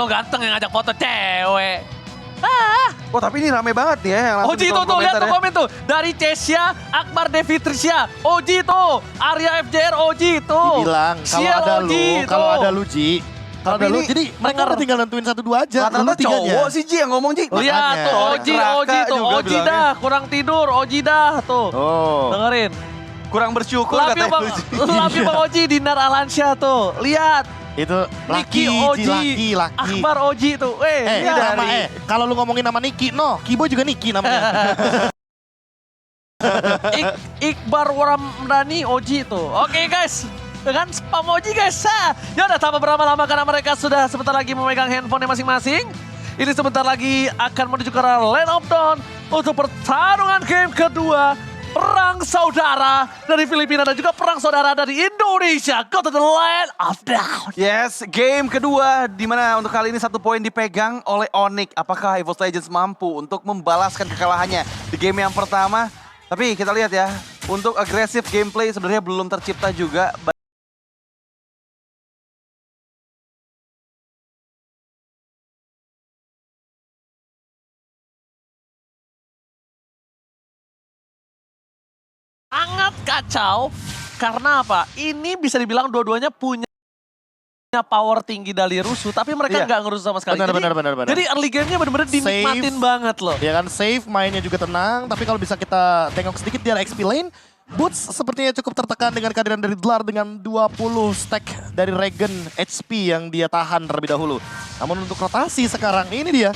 lo ganteng yang ngajak foto cewek. Oh tapi ini rame banget nih ya. Yang langsung Oji di kolom tuh, lihat tuh komentar ya. komen tuh. Dari Cesia, Akbar Devi Trisha. Oji tuh, Arya FJR Oji tuh. Dibilang kalau ada lu Ji. Kalau ada Tapi lu, ini jadi mereka denger. tinggal nentuin 1-2 aja. Rata-rata Lu tiganya. cowok sih Ji yang ngomong Ji. Lihat tuh, Makanya. Oji Raka tuh. juga Oji bilangnya. dah, kurang tidur. Oji dah tuh. Oh. Dengerin. Kurang bersyukur Love you katanya Bang, lu, Ji. love you Bang Oji, Dinar Alansyah tuh. Lihat. Itu Niki laki, Oji, laki. Akbar Oji tuh. Lihat. Nama kalau lu ngomongin nama Niki, no, Kibo juga Niki namanya. Iqbar Waramdani Oji tuh. Oke guys, dengan spam Oji guys. Ya udah tanpa berlama-lama karena mereka sudah sebentar lagi memegang handphone masing-masing. Ini sebentar lagi akan menuju ke arah Land of Dawn untuk pertarungan game kedua. Perang saudara dari Filipina dan juga perang saudara dari Indonesia. Go to the Land of Dawn. Yes, game kedua di mana untuk kali ini 1 poin dipegang oleh Onyx. Apakah EVOS Legends mampu untuk membalaskan kekalahannya di game yang pertama? Tapi kita lihat ya, untuk agresif gameplay sebenarnya belum tercipta juga. Sangat kacau. Karena apa? Ini bisa dibilang dua-duanya punya power tinggi dari rusuh, tapi mereka Iya. nggak ngerusuh sama sekali. Benar, Jadi- benar. Jadi early game-nya bener-bener dinikmatin banget loh. Ya kan, safe, mainnya juga tenang. Tapi kalau bisa kita tengok sedikit di arah XP lane, Boots sepertinya cukup tertekan dengan kehadiran dari Dlar dengan 20 stack dari Regen HP yang dia tahan terlebih dahulu. Namun untuk rotasi sekarang, ini dia.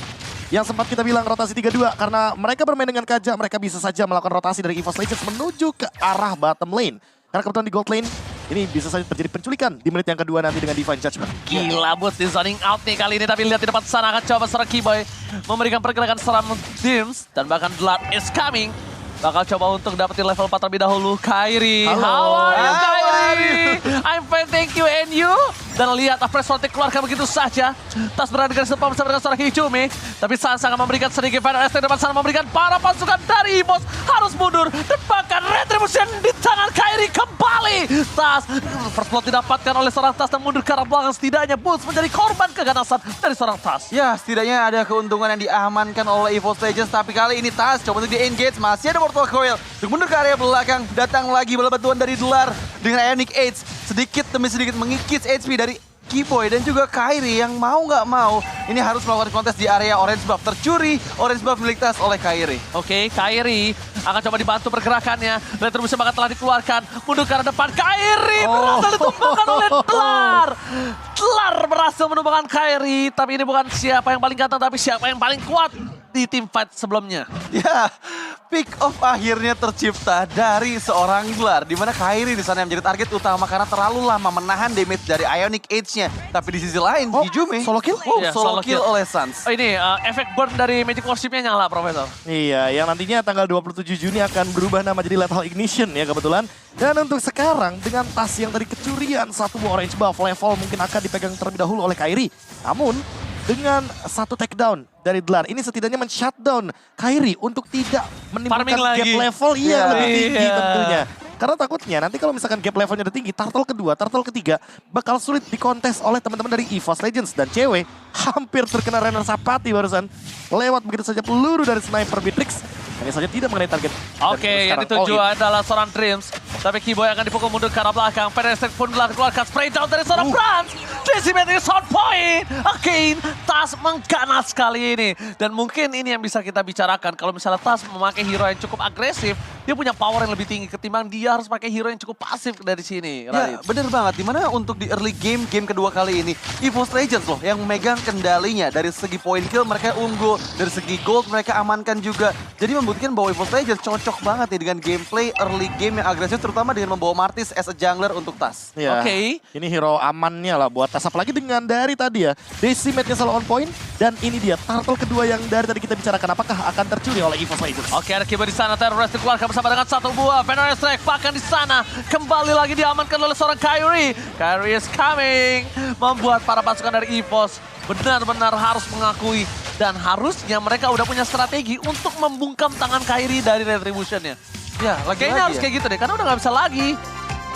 Yang sempat kita bilang rotasi 3-2, karena mereka bermain dengan Kaja, mereka bisa saja melakukan rotasi dari EVOS Legends menuju ke arah bottom lane. Karena kebetulan di gold lane, ini bisa saja terjadi penculikan di menit yang kedua nanti dengan Divine Judgment. Gila buat di zoning out nih kali ini, tapi lihat di depan sana akan coba seorang Keyboy memberikan pergerakan seram Dims dan bahkan Blood is coming. Bakal coba untuk dapetin level 4 terlebih dahulu. Kairi, Halo. how are you How Kairi? are you? I'm fine, thank you, and you? Dan lihat Afresh Voltic keluarkan begitu saja. Tas berada dengan sepam bersama dengan seorang Hichumi. Tapi Sansa akan memberikan sedikit Final ST depan sana, memberikan para pasukan dari EVOS harus mundur. Dan bahkan Retribution di tangan Kairi kembali. Tas, first blood didapatkan oleh seorang Tas dan mundur ke arah belakang. Setidaknya Bulls menjadi korban keganasan dari seorang Tas. Ya, setidaknya ada keuntungan yang diamankan oleh EVOS Legends. Tapi kali ini Tas coba untuk di-engage. Masih ada Mortal Coil. Untuk mundur ke area belakang. Datang lagi bola bantuan dari Dlar dengan Ionic Age. Sedikit demi sedikit mengikis HP dari Keyboy dan juga Kairi yang mau nggak mau ini harus melakukan kontes di area orange buff. Tercuri orange buff milik Tas oleh Kairi. Oke, Kairi akan coba dibantu pergerakannya. Retribution bahkan telah dikeluarkan. Mundur ke arah depan. Kairi berhasil ditumbangkan oleh Dlar. Dlar berhasil menumbangkan Kairi. Tapi ini bukan siapa yang paling ganteng, tapi siapa yang paling kuat di tim fight sebelumnya. Ya, pick off akhirnya tercipta dari seorang Dlar. Di mana Kairi di sana yang menjadi target utama karena terlalu lama menahan damage dari Ionic Age-nya. Tapi di sisi lain, Hijume solo kill? Iya, solo solo kill kill. oleh Suns. Oh ini efek burn dari Magic Worship-nya nyala, Profesor. Iya, yang nantinya tanggal 27 Juni akan berubah nama jadi Lethal Ignition ya kebetulan. Dan untuk sekarang dengan Tas yang tadi kecurian satu orange buff level mungkin akan dipegang terlebih dahulu oleh Kairi. Namun dengan satu takedown dari Dlar ini setidaknya men-shutdown Kairi untuk tidak menimbulkan Farming gap lagi. level lebih tinggi Iya. tentunya. Karena takutnya nanti kalau misalkan gap levelnya udah tinggi, turtle kedua, turtle ketiga bakal sulit dikontes oleh teman-teman dari EVOS Legends. Dan cewek hampir terkena Renner Sapati barusan. Lewat begitu saja peluru dari sniper Beatrix. Hanya saja tidak mengenai target. Oke, yang dituju adalah seorang Dreams. Tapi Keyboy akan dipukul mundur ke arah belakang. Pedestrian pun keluarkan spray down dari seorang Franz. Decimate is on point. Again, Tas mengganas kali ini. Dan mungkin ini yang bisa kita bicarakan. Kalau misalnya Tas memakai hero yang cukup agresif, dia punya power yang lebih tinggi ketimbang dia harus pakai hero yang cukup pasif dari sini. Ya, bener banget. Dimana untuk di early game kedua kali ini, EVOS Legends loh yang megang kendalinya. Dari segi point kill mereka unggul, dari segi gold mereka amankan juga. Jadi membuktikan bahwa EVOS Legends cocok banget nih dengan gameplay early game yang agresif, terutama dengan membawa Martis as a jungler untuk Tas. Ya, Oke. ini hero amannya lah buat Tas. Apalagi dengan dari tadi ya, Decimate-nya selalu on point. Dan ini dia, turtle kedua yang dari tadi kita bicarakan. Apakah akan tercuri oleh EVOS Legends? Oke, ada Keyboy di sana. Terrorist dikeluarkan bersama dengan satu buah Venom Strike. Bahkan di sana kembali lagi diamankan oleh seorang Kairi. Kairi is coming. Membuat para pasukan dari EVOS benar-benar harus mengakui. Dan harusnya mereka udah punya strategi untuk membungkam tangan Kairi dari Retribution-nya. Ya, Kayaknya harus kayak gitu deh, karena udah nggak bisa lagi.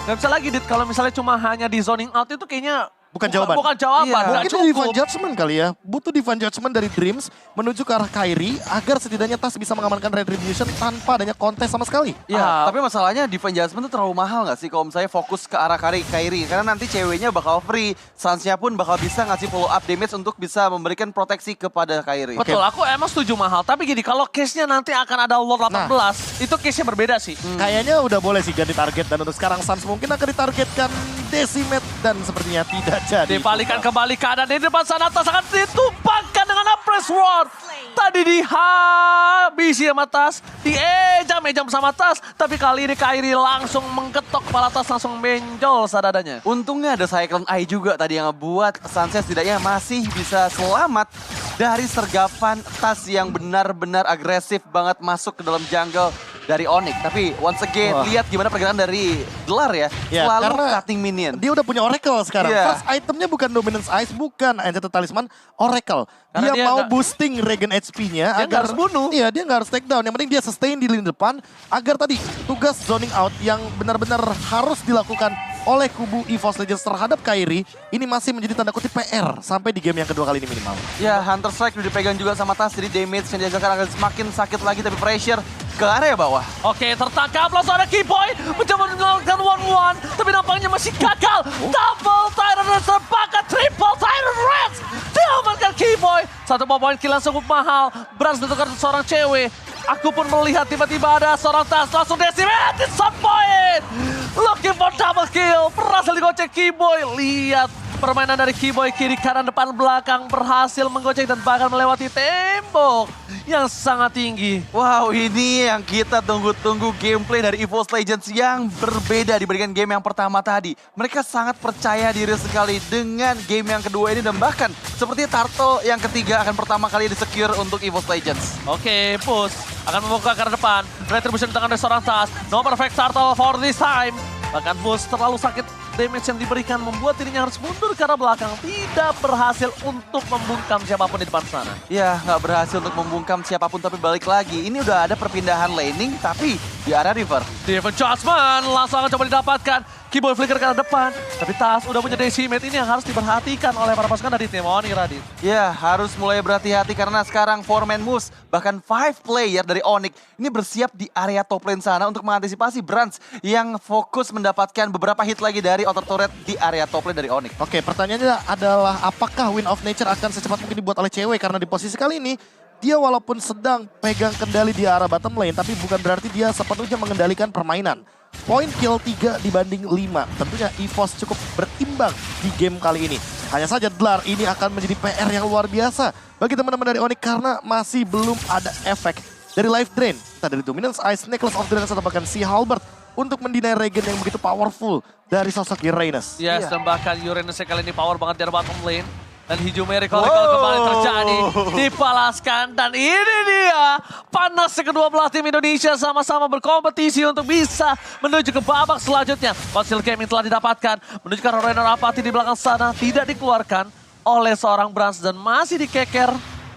Nggak bisa lagi, Dit. Kalau misalnya cuma hanya di zoning out itu kayaknya Bukan jawaban. Bukan jawaban, Iya. nggak Mungkin cukup. divine judgment kali ya. Butuh divine judgment dari Dreams menuju ke arah Kairi agar setidaknya Tas bisa mengamankan Retribution tanpa adanya kontes sama sekali. Iya, Ah. tapi masalahnya Divine Judgment tuh terlalu mahal nggak sih kalau misalnya fokus ke arah Kairi? Karena nanti ceweknya bakal free, Sansnya pun bakal bisa ngasih follow up damage untuk bisa memberikan proteksi kepada Kairi. Betul, aku emang setuju mahal. Tapi gini, kalau case-nya nanti akan ada Lord 18, itu case-nya berbeda sih. Kayaknya udah boleh sih ganti target dan untuk sekarang Suns mungkin akan ditargetkan Decimate dan sepertinya tidak jadi. Dibalikan kembali keadaan di depan sana, Tas akan ditumpangkan dengan Press Ward. Tadi dihabisi sama Tas, diejam-ejam sama Tas. Tapi kali ini Kairi langsung mengketok kepala Tas, langsung benjol sadadanya. Untungnya ada Cyclone Eye juga tadi yang ngebuat Sunset setidaknya masih bisa selamat dari sergapan Tas yang benar-benar agresif banget masuk ke dalam jungle dari Onyx. Tapi once again, Wah. lihat gimana pergerakan dari Delar ya. Ya, Selalu karena cutting minion. Dia udah punya Oracle sekarang. Iya. First itemnya bukan Dominance Ice, bukan Enchanted Talisman, Oracle. Karena Dia dia mau nggak- boosting Regen HP-nya Dia nggak harus bunuh. Iya, dia nggak harus take down. Yang penting dia sustain di lini depan agar tadi tugas zoning out yang benar-benar harus dilakukan oleh kubu EVOS Legends terhadap Kairi ini masih menjadi tanda kutip PR sampai di game yang kedua kali ini minimal. Ya, Hunter Strike udah dipegang juga sama Tas, jadi damage yang dihasilkan akan semakin sakit lagi, tapi pressure ke area bawah. Oke, tertangkap langsung ada Keyboy mencoba melakukan 1-1, tapi nampaknya masih gagal. Double Tyrant Reds terbakar, triple Tyrant Reds diamankan Keyboy. Satu poin kill yang cukup mahal, berhasil menentukan seorang cewek. Aku pun melihat tiba-tiba ada seorang Tas langsung decimate, shot point. Looking for double kill, berhasil digocek Keyboy. Lihat permainan dari Keyboy kiri kanan depan belakang berhasil menggocek dan bahkan melewati tembok yang sangat tinggi. Wow, ini yang kita tunggu-tunggu gameplay dari EVOS Legends yang berbeda dibandingkan game yang pertama tadi. Mereka sangat percaya diri sekali dengan game yang kedua ini dan bahkan seperti Turtle yang ketiga akan pertama kali di-secure untuk EVOS Legends. Oke, push akan membuka ke arah depan. Retribution di tangan dari seorang Tas. No perfect turtle for this time. Bahkan push terlalu sakit, damage yang diberikan membuat dirinya harus mundur ke arah belakang. Tidak berhasil untuk membungkam siapapun di depan sana. Ya, nggak berhasil untuk membungkam siapapun tapi balik lagi. Ini udah ada perpindahan laning tapi di area river. Divine Judgment langsung akan coba didapatkan. Keyboy flicker ke arah depan. Tapi Tas udah punya decimate, ini yang harus diperhatikan oleh para pasukan dari tim Onyx, Radit. Ya, harus mulai berhati-hati karena sekarang 4-man moves, bahkan 5 player dari Onyx ini bersiap di area top lane sana untuk mengantisipasi Brans yang fokus mendapatkan beberapa hit lagi dari outer turret di area top lane dari Onyx. Oke, pertanyaannya adalah apakah Wind of Nature akan secepat mungkin dibuat oleh cewek karena di posisi kali ini dia walaupun sedang pegang kendali di arah bottom lane tapi bukan berarti dia sepenuhnya mengendalikan permainan. Poin kill 3 dibanding 5. Tentunya EVOS cukup berimbang di game kali ini. Hanya saja Delar ini akan menjadi PR yang luar biasa bagi teman-teman dari Onyx karena masih belum ada efek dari life drain. Entah dari Dominance Ice, Necklace of Dragons atau bahkan Sea Halberd untuk mendinai regen yang begitu powerful dari sosok Uranus. Yes, Iya. dan bahkan Uranus kali ini power banget dari bottom lane. Dan Hijau Miracle kembali terjadi, dipalaskan. Dan ini dia, panas kedua belah tim Indonesia sama-sama berkompetisi untuk bisa menuju ke babak selanjutnya. Conceal Gaming telah didapatkan, menuju ke Renor Apathy di belakang sana, tidak dikeluarkan oleh seorang Brans dan masih dikeker.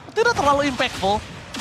Tidak terlalu impactful,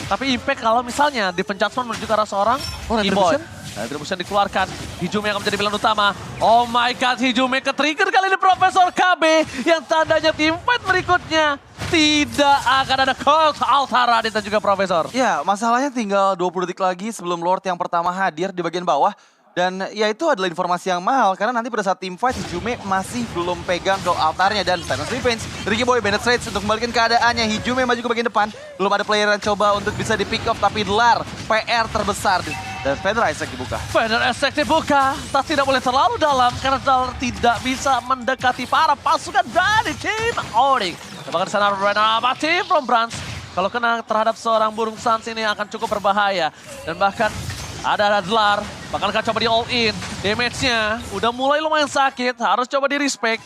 tapi impact kalau misalnya di Judgment menuju ke arah seorang Keyboy. Retribution? Retribution dikeluarkan, Hijume akan menjadi pilihan utama. Oh my god, Hijume ke-trigger kali ini Profesor KB yang tandanya teamfight berikutnya. Tidak akan ada Colt, Altara dan juga Profesor. Ya, masalahnya tinggal 20 detik lagi sebelum Lord yang pertama hadir di bagian bawah. Dan ya itu adalah informasi yang mahal karena nanti pada saat team fight Hijume masih belum pegang gold altarnya dan Silence Revenge dari Keyboy Bennett Rage untuk membalikan keadaannya. Hijume maju ke bagian depan, belum ada player yang coba untuk bisa di pick off tapi Delar PR terbesar dan Feather Isaac dibuka. Feather Isaac dibuka, tak tidak boleh terlalu dalam karena Delar tidak bisa mendekati para pasukan dari tim Onyx. Bahkan di sana Renor Apathy from Brans. Kalau kena terhadap seorang burung Suns ini akan cukup berbahaya dan bahkan ada Delar, bakal coba di all in. Damage-nya udah mulai lumayan sakit, harus coba di respect.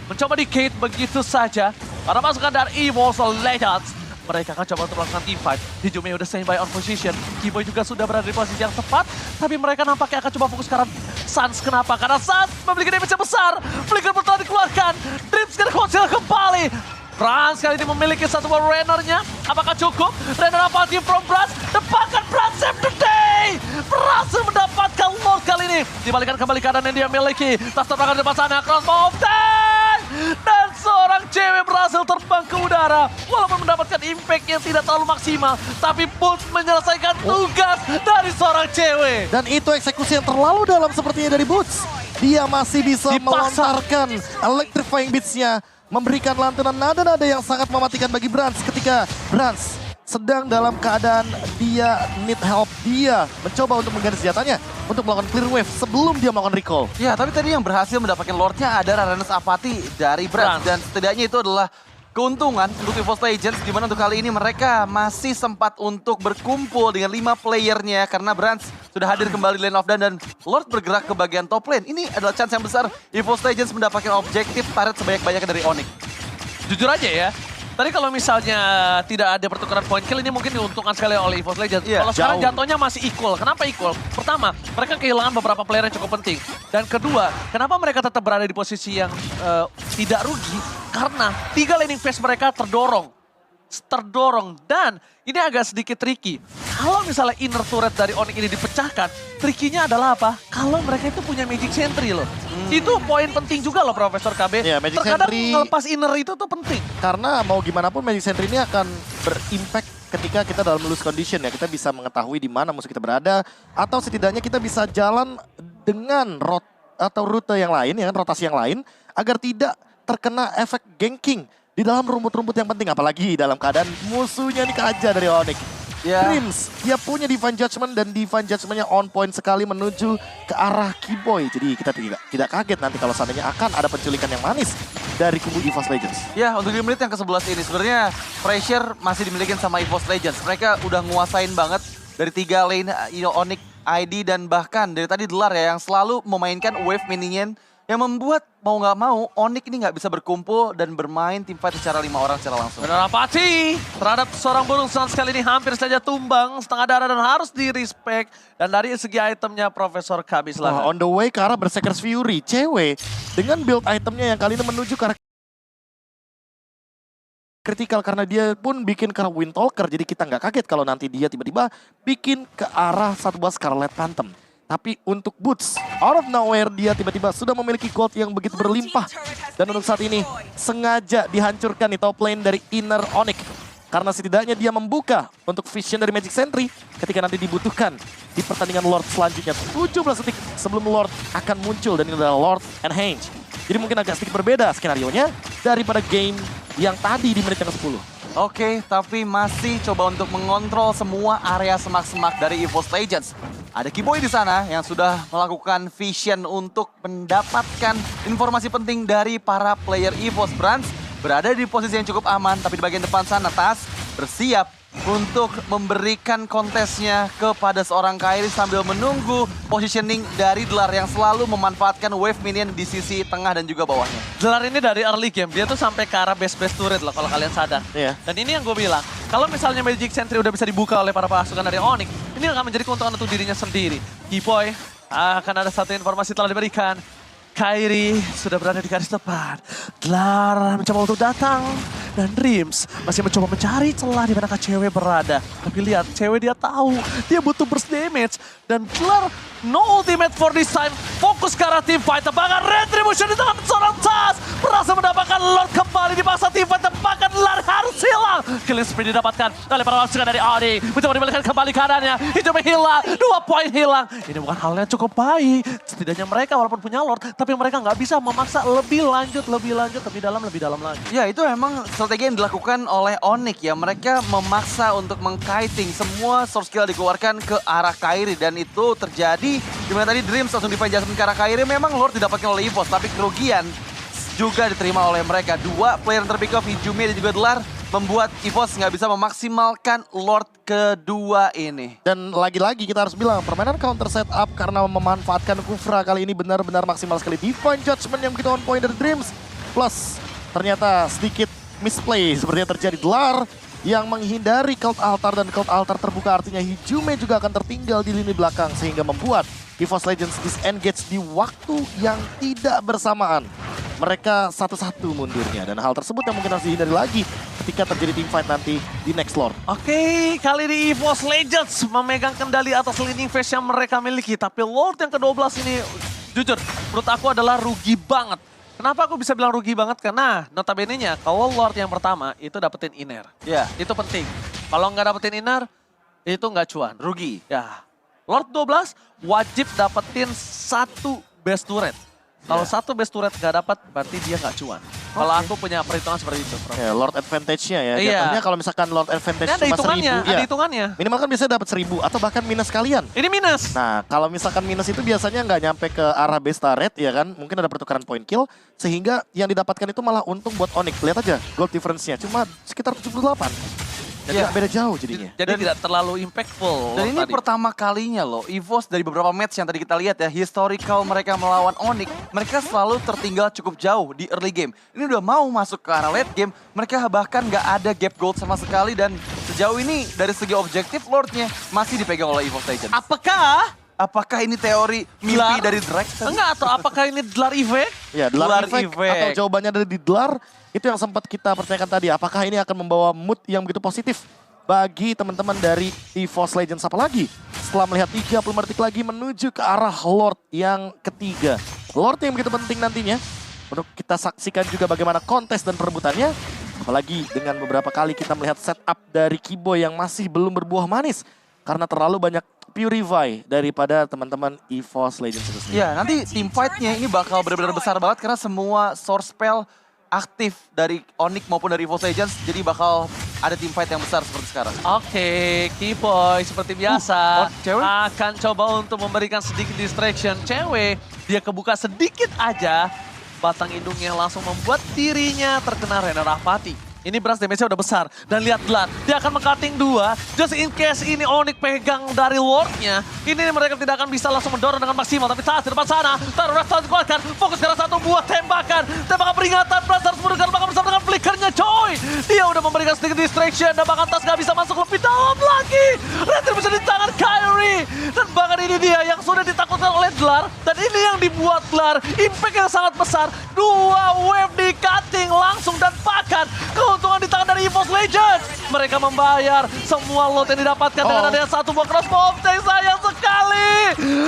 Mencoba di Kate begitu saja. Para pasukan dari EVOS Legends, mereka akan coba untuk melakukan team fight. Hijume udah standby on position. Keyboy juga sudah berada di posisi yang tepat. Tapi mereka nampaknya akan coba fokus ke arah Suns. Kenapa? Karena Suns memiliki damage yang besar. Flicker telah dikeluarkan. Dreams kena konsil kembali. Brans kali ini memiliki satu buah Renornya. Apakah cukup? Renor Apathy from Brans. Dapatkan Brans save the day. Berhasil mendapatkan Lord kali ini. Dibalikan kembali keadaan yang dia miliki. Tas terbakar di depan sana. Crossbow of Time. Dan seorang cewek berhasil terbang ke udara. Walaupun mendapatkan impact yang tidak terlalu maksimal, tapi Boots menyelesaikan tugas dari seorang cewek. Dan itu eksekusi yang terlalu dalam sepertinya dari Boots. Dia masih bisa Dipaksa. melontarkan electrifying beats-nya. Memberikan lantunan nada-nada yang sangat mematikan bagi Brans ketika Brans sedang dalam keadaan dia need help. Dia mencoba untuk mengganti senjatanya untuk melakukan clear wave sebelum dia melakukan recall. Ya, tapi tadi yang berhasil mendapatkan Lordnya ada Raranas Apathy dari Brans. Dan setidaknya itu adalah keuntungan untuk EVOS Legends, di mana untuk kali ini mereka masih sempat untuk berkumpul dengan 5 playernya karena Brans sudah hadir kembali lane of Dawn dan Lord bergerak ke bagian top lane. Ini adalah chance yang besar EVOS Legends mendapatkan objektif turret sebanyak-banyaknya dari Onyx. Jujur aja ya, tadi kalau misalnya tidak ada pertukaran point kill, ini mungkin diuntungkan sekali oleh EVOS Legends. Iya, Kalau sekarang jauh. jatuhnya masih equal. Kenapa equal? Pertama, mereka kehilangan beberapa player yang cukup penting. Dan kedua, kenapa mereka tetap berada di posisi yang tidak rugi? Karena 3 laning phase mereka terdorong. Dan ini agak sedikit tricky. Kalau misalnya inner turret dari Onyx ini dipecahkan, tricky-nya adalah apa? Kalau mereka itu punya Magic Sentry loh. Itu poin penting juga loh Profesor KB. Ya, Magic Terkadang Sentry- ngelepas inner itu tuh penting. Karena mau gimana pun Magic Sentry ini akan berimpact ketika kita dalam loose condition ya. Kita bisa mengetahui di mana musuh kita berada. Atau setidaknya kita bisa jalan dengan rute yang lain, ya kan, rotasi yang lain. Agar tidak terkena efek ganking di dalam rumput-rumput yang penting. Apalagi dalam keadaan musuhnya dikejar dari Onyx. Ya. Dreams, dia punya Divine Judgment dan Divine Judgment-nya on point sekali menuju ke arah Keyboy. Jadi kita tidak kaget nanti kalau seandainya akan ada penculikan yang manis dari kubu EVOS Legends. Ya, untuk di menit yang ke-11 ini sebenarnya pressure masih dimiliki sama EVOS Legends. Mereka udah nguasain banget dari 3 lane Onyx, ID, dan bahkan dari tadi Delar ya yang selalu memainkan wave minion yang membuat mau nggak mau Onyx ini nggak bisa berkumpul dan bermain teamfight secara 5 orang secara langsung. Benar Apathy terhadap seorang burung senang sekali ini hampir saja tumbang setengah darah dan harus di-respect. Dan dari segi itemnya Profesor KB Wah, silahkan. on the way ke arah Berserker's Fury, cewek dengan build itemnya yang kali ini menuju ke arah kritikal karena dia pun bikin ke arah Windtalker. Jadi kita nggak kaget kalau nanti dia tiba-tiba bikin ke arah satu buah Scarlet Phantom. Tapi untuk Boots, out of nowhere dia tiba-tiba sudah memiliki gold yang begitu berlimpah. Dan untuk saat ini sengaja dihancurkan di top lane dari inner Onyx. Karena setidaknya dia membuka untuk vision dari Magic Sentry ketika nanti dibutuhkan di pertandingan Lord selanjutnya. 17 detik sebelum Lord akan muncul dan ini adalah Lord and Henge. Jadi mungkin agak sedikit berbeda skenario-nya daripada game yang tadi di menit yang ke-10. Oke, tapi masih coba untuk mengontrol semua area semak-semak dari EVOS Legends. Ada Keyboy di sana yang sudah melakukan vision untuk mendapatkan informasi penting dari para player EVOS. Brans berada di posisi yang cukup aman, tapi di bagian depan sana Tas bersiap untuk memberikan kontesnya kepada seorang Kairi sambil menunggu positioning dari Delar yang selalu memanfaatkan wave minion di sisi tengah dan juga bawahnya. Delar ini dari early game, dia tuh sampai ke arah base turret loh kalau kalian sadar. Iya. Dan ini yang gue bilang, kalau misalnya Magic Sentry udah bisa dibuka oleh para pasukan dari Onyx, ini akan menjadi keuntungan untuk dirinya sendiri. Keyboy, akan ada satu informasi telah diberikan. Kairi sudah berada di garis depan. Delar mencoba untuk datang. Dan Dreams masih mencoba mencari celah di manakah cewek berada. Tapi lihat, cewek dia tahu dia butuh burst damage. Dan Delar no ultimate for this time. Fokus ke arah teamfight. Tebakan Retribution di tangan seorang Tas. Berhasil mendapatkan Lord kembali di masa teamfight. Tebakan Delar harus hilang. Killing spree didapatkan oleh para pasukan dari Onyx. Mencoba dibalikan kembali keadaannya. Hijau hilang. 2 poin hilang. Ini bukan hal yang cukup baik. Setidaknya mereka walaupun punya Lord, tapi mereka nggak bisa memaksa lebih lanjut, lebih dalam lagi. Ya, itu memang strategi yang dilakukan oleh Onyx ya. Mereka memaksa untuk mengkiting semua source skill dikeluarkan ke arah Kairi. Dan itu terjadi dimana tadi Dreams langsung Divine Judgment ke arah Kairi. Memang Lord didapatkan oleh EVOS, tapi kerugian juga diterima oleh mereka. 2 player yang terpick off, Hijumi dan juga Delar, membuat EVOS nggak bisa memaksimalkan Lord kedua ini. Dan lagi-lagi kita harus bilang permainan counter setup karena memanfaatkan Kufra kali ini benar-benar maksimal sekali. Divine Judgment yang begitu on point dari Dreams. Plus ternyata sedikit misplay seperti yang terjadi. Delar yang menghindari Cult Altar dan Cult Altar terbuka artinya Hijume juga akan tertinggal di lini belakang sehingga membuat EVOS Legends disengage di waktu yang tidak bersamaan. Mereka satu-satu mundurnya dan hal tersebut yang mungkin harus dihindari lagi ketika terjadi teamfight nanti di next Lord. Oke, kali ini EVOS Legends memegang kendali atas leading phase yang mereka miliki. Tapi Lord yang ke-12 ini, jujur, menurut aku adalah rugi banget. Kenapa aku bisa bilang rugi banget? Karena notabene-nya kalau Lord yang pertama itu dapetin inner. Ya, Itu penting. Kalau nggak dapetin inner, itu nggak cuan. rugi. Ya, Lord 12 wajib dapetin satu best turret. Kalau satu best turret nggak dapat, berarti dia nggak cuan. Kalau aku punya perhitungan seperti itu. Prof. Ya, Lord Advantage-nya ya. Iya. Jatuhnya kalau misalkan Lord Advantage Ini ada cuma hitungannya, 1000, ada ya. hitungannya. Minimal kan biasanya dapat 1000 atau bahkan minus kalian. Ini minus. Nah, kalau misalkan minus itu biasanya nggak nyampe ke arah base turret ya kan. Mungkin ada pertukaran point kill. Sehingga yang didapatkan itu malah untung buat Onyx. Lihat aja gold difference-nya. Cuma sekitar 78. Jadi Iya. nggak beda jauh jadinya. Jadi tidak terlalu impactful. Dan Lord ini tadi. pertama kalinya loh, EVOS dari beberapa match yang tadi kita lihat ya, historical mereka melawan Onyx, mereka selalu tertinggal cukup jauh di early game. Ini udah mau masuk ke arah late game, mereka bahkan nggak ada gap gold sama sekali dan sejauh ini dari segi objektif Lordnya masih dipegang oleh EVOS Legends. Apakah ini teori mimpi Gelar? dari Drake? Enggak, atau apakah ini Dlar Effect? Ya, Gelar Dlar Effect Effect. atau jawabannya ada di Dlar, itu yang sempat kita pertanyakan tadi. Apakah ini akan membawa mood yang begitu positif bagi teman-teman dari EVOS Legends, apalagi setelah melihat 30 detik lagi menuju ke arah Lord yang ketiga. Lord yang begitu penting nantinya untuk kita saksikan juga bagaimana kontes dan perebutannya. Apalagi dengan beberapa kali kita melihat setup dari Kibo yang masih belum berbuah manis karena terlalu banyak Purify daripada teman-teman EVOS Legends itu sendiri. Ya, nanti team fight-nya ini bakal benar-benar besar banget karena semua source spell aktif dari Onyx maupun dari EVOS Legends, jadi bakal ada team fight yang besar seperti sekarang. Oke, Keyboy seperti biasa cewek? akan coba untuk memberikan sedikit distraction. Cewek, dia kebuka sedikit aja, batang hidungnya langsung membuat dirinya terkena Rena Rahpati. Ini beras damage-nya udah besar. Dan lihat Blood, dia akan meng-cutting 2. Just in case ini Onyx pegang dari Lord-nya. Ini mereka tidak akan bisa langsung mendorong dengan maksimal. Tapi saat di depan sana, taruh restore dikuatkan. Fokus ke arah satu buah tembakan. Tembakan peringatan, Blast harus menurunkan bakal bersama dengan flickernya coy. Dia udah memberikan sedikit distraction. Dan bahkan Tas gak bisa masuk lebih dalam lagi. Retribution di tangan Kyrie. Dan bahkan ini dia yang sudah ditakutkan oleh Dlar. Dan ini yang dibuat Dlar. Impact yang sangat besar. 2 wave di cutting langsung dan bahkan keuntungan di tangan dari EVOS Legends. Mereka membayar semua lot yang didapatkan dengan adanya satu buah crossbow. Sayang sekali.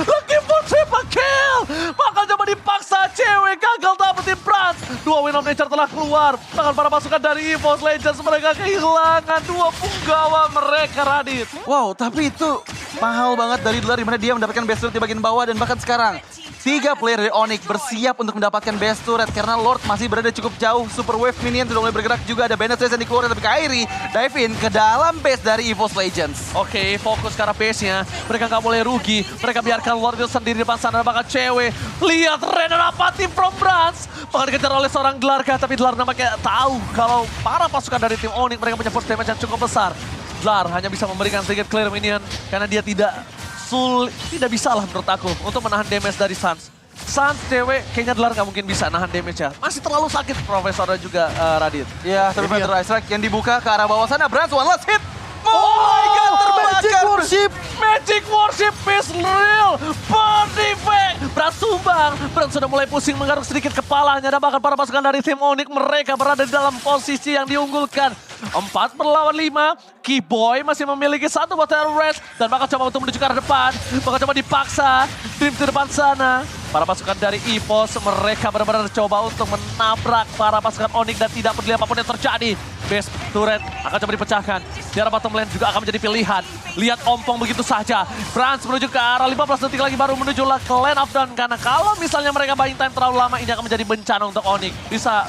Looking for triple kill. Bakal coba dipaksa, cewek gagal dapetin Brans. 2 win of nature telah keluar. Tangan para pasukan dari EVOS Legends. Mereka kehilangan 2 punggawa mereka, Radit. Wow, tapi itu mahal banget dari Dlar, dimana dia mendapatkan best turret di bagian bawah dan bahkan sekarang 3 player dari Onyx bersiap untuk mendapatkan best turret karena Lord masih berada cukup jauh. Super Wave Minion sudah mulai bergerak juga, ada Bandit yang dikeluarkan, tapi Kyrie dive in ke dalam base dari EVOS Legends. Oke, fokus ke arah base-nya. Mereka nggak boleh rugi. Mereka biarkan Lord itu sendiri di depan sana. Bakal cewek. Lihat Rena Rapati from Brans. Bakal dikejar oleh seorang Dlarkah. Tapi Dlar nampaknya tahu kalau para pasukan dari tim Onyx mereka punya force damage yang cukup besar. Dlar hanya bisa memberikan sedikit clear minion. Karena dia tidak bisa lah menurut aku untuk menahan damage dari Sans. Sans cewek kayaknya Dlar nggak mungkin bisa nahan damage ya. Masih terlalu sakit Profesor dan juga Radit. Ya, tapi Ini Feather Strike yang dibuka ke arah bawah sana. Brans one last hit. Oh my god, Magic terbakar. Worship! Magic Worship is real. Perfect. Brans tumbang. Brans sudah mulai pusing menggaruk sedikit kepalanya. Dan bahkan para pasukan dari tim Onyx mereka berada di dalam posisi yang diunggulkan. 4-5. Keyboy masih memiliki satu bottle red. Dan bakal coba untuk menuju ke arah depan. Bakal coba dipaksa. Dream di depan sana. Para pasukan dari EVOS mereka benar-benar coba untuk menabrak para pasukan Onyx dan tidak peduli apapun yang terjadi. Base turret akan coba dipecahkan. Di arah bottom lane juga akan menjadi pilihan. Lihat ompong begitu saja. Brans menuju ke arah 15 detik lagi baru menuju ke lane of down. Karena kalau misalnya mereka buying time terlalu lama ini akan menjadi bencana untuk Onyx. Bisa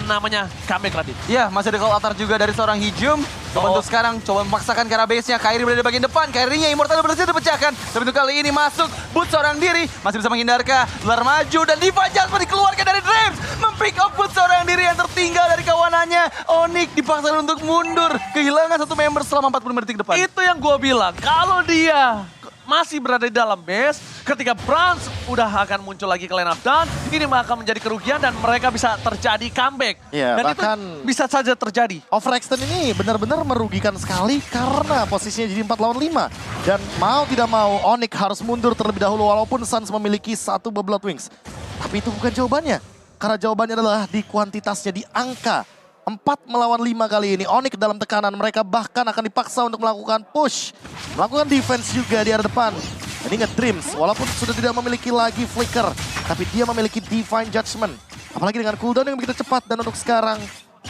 namanya comeback Radit. Ya, masih ada call atar juga dari seorang Hijum. Coba untuk sekarang, coba memaksakan ke arah base-nya. Kyrie berada di bagian depan. Kyrie-nya Immortal berhasil dipecahkan. Tapi untuk kali ini masuk. Boot seorang diri. Masih bisa menghindarkah? Dlar maju dan Diva Jasper dikeluarkan dari Dreams. Mempick up Boot seorang diri yang tertinggal dari kawanannya. Onyx dipaksa untuk mundur. Kehilangan satu member selama 45 detik depan. Itu yang gue bilang. Kalau dia masih berada di dalam base, ketika Brans udah akan muncul lagi ke line up down, ini akan menjadi kerugian dan mereka bisa terjadi comeback. Ya, dan bahkan itu bisa saja terjadi. Overextend ini benar-benar merugikan sekali karena posisinya jadi 4 lawan 5. Dan mau tidak mau Onyx harus mundur terlebih dahulu walaupun Suns memiliki satu Blood Wings. Tapi itu bukan jawabannya. Karena jawabannya adalah di kuantitasnya, di angka. 4 melawan 5 kali ini. Onyx dalam tekanan, mereka bahkan akan dipaksa untuk melakukan push. Melakukan defense juga di arah depan. Dan ingat Dreams, walaupun sudah tidak memiliki lagi Flicker. Tapi dia memiliki Divine Judgment. Apalagi dengan cooldown yang begitu cepat. Dan untuk sekarang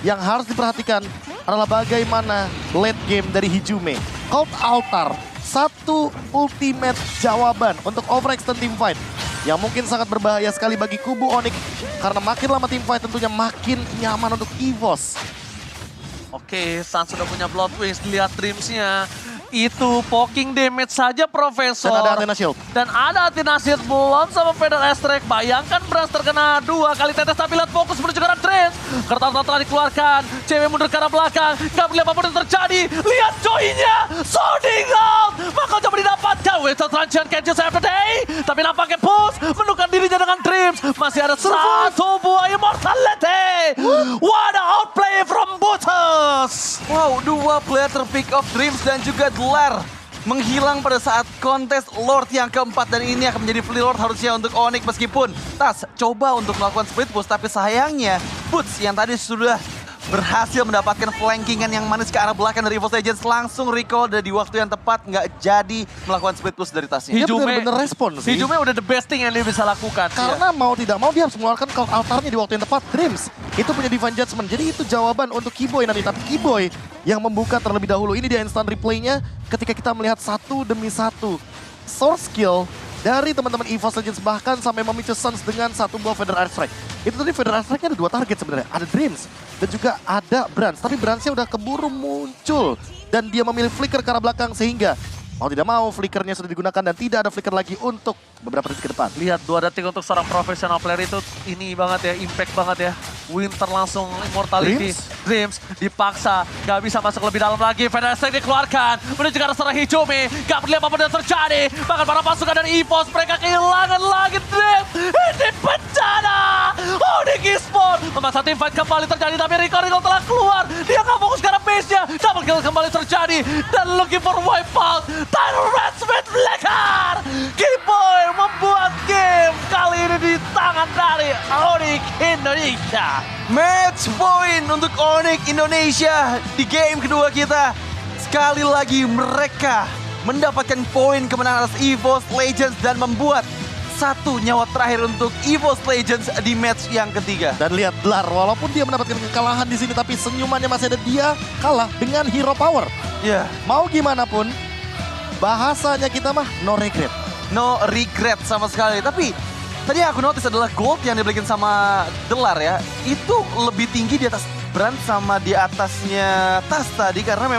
yang harus diperhatikan adalah bagaimana late game dari Hijume. Cult Altar, satu ultimate jawaban untuk overextend teamfight. Yang mungkin sangat berbahaya sekali bagi kubu Onyx. Karena makin lama teamfight tentunya makin nyaman untuk EVOS. Oke, Sun sudah punya Blood Wings, dilihat Dreams-nya. Itu poking damage saja Profesor. Dan ada Athena Shield. Dan ada Athena Shield belum sama Feather Astrek. Bayangkan Brans terkena 2 kali tetes tapi lihat fokus menuju ke arah Dreams. Kertas telah dikeluarkan. Cewek mundur ke arah belakang. Gak boleh apapun yang terjadi. Lihat joy-nya. Sounding out. Maka coba didapatkan. Without Transition Catches After Day. Tapi nampaknya push. Menemukan dirinya dengan Dreams. Masih ada satu buah Immortality. What a outplay from Butters. Wow, 2 player terpick off Dreams dan juga Dlar menghilang pada saat kontes Lord yang keempat. Dan ini akan menjadi free Lord harusnya untuk Onyx meskipun Tas coba untuk melakukan split push. Tapi sayangnya Boots yang tadi sudah berhasil mendapatkan flankingan yang manis ke arah belakang dari EVOS Legends langsung recall dan di waktu yang tepat nggak jadi melakukan split push dari tasnya. Dia benar-benar respon sih. Hijume udah the best thing yang dia bisa lakukan. Karena mau tidak mau dia harus mengeluarkan Cult Altarnya di waktu yang tepat. Dreams itu punya Divine Judgment. Jadi itu jawaban untuk Keyboy nanti. Tapi Keyboy yang membuka terlebih dahulu. Ini dia instant replaynya ketika kita melihat satu demi satu source skill dari teman-teman EVOS Legends, bahkan sampai memicu Suns dengan satu buah Feather Airstrike. Itu tadi Feather Airstrike-nya ada 2 target sebenarnya. Ada Dreams dan juga ada Brans. Tapi Brans-nya udah keburu muncul. Dan dia memilih flicker ke arah belakang sehingga mau tidak mau flickernya sudah digunakan dan tidak ada flicker lagi untuk beberapa detik ke depan. Lihat 2 detik untuk seorang profesional player itu ini banget ya, impact banget ya. Winter langsung Immortality. Dreams dipaksa, gak bisa masuk lebih dalam lagi. Feather Airstrike dikeluarkan, menuju ke arah seorang Hijume. Gak peduli apapun yang terjadi. Bahkan para pasukan dan EVOS mereka kehilangan lagi Dreams. Ini bencana. Onyx Esports memaksa tim fight kembali terjadi, tapi Rico telah keluar. Dia gak fokus ke arah base-nya. Double kill kembali terjadi. Dan looking for wipeout. Tyler Radsmith Blackheart. Keyboy membuat game kali ini di tangan dari Onyx Indonesia. Match point untuk Onyx Indonesia di game kedua kita. Sekali lagi mereka mendapatkan poin kemenangan atas EVOS Legends dan membuat satu nyawa terakhir untuk EVOS Legends di match yang ketiga. Dan lihat Dlar, walaupun dia mendapatkan kekalahan di sini, tapi senyumannya masih ada. Dia kalah dengan hero power. Ya, Mau gimana pun, bahasanya kita mah no regret. no regret sama sekali. Tapi tadi yang aku notice adalah gold yang dibelikan sama Dlar ya. Itu lebih tinggi di atas Brand sama di atasnya Tas tadi karena memang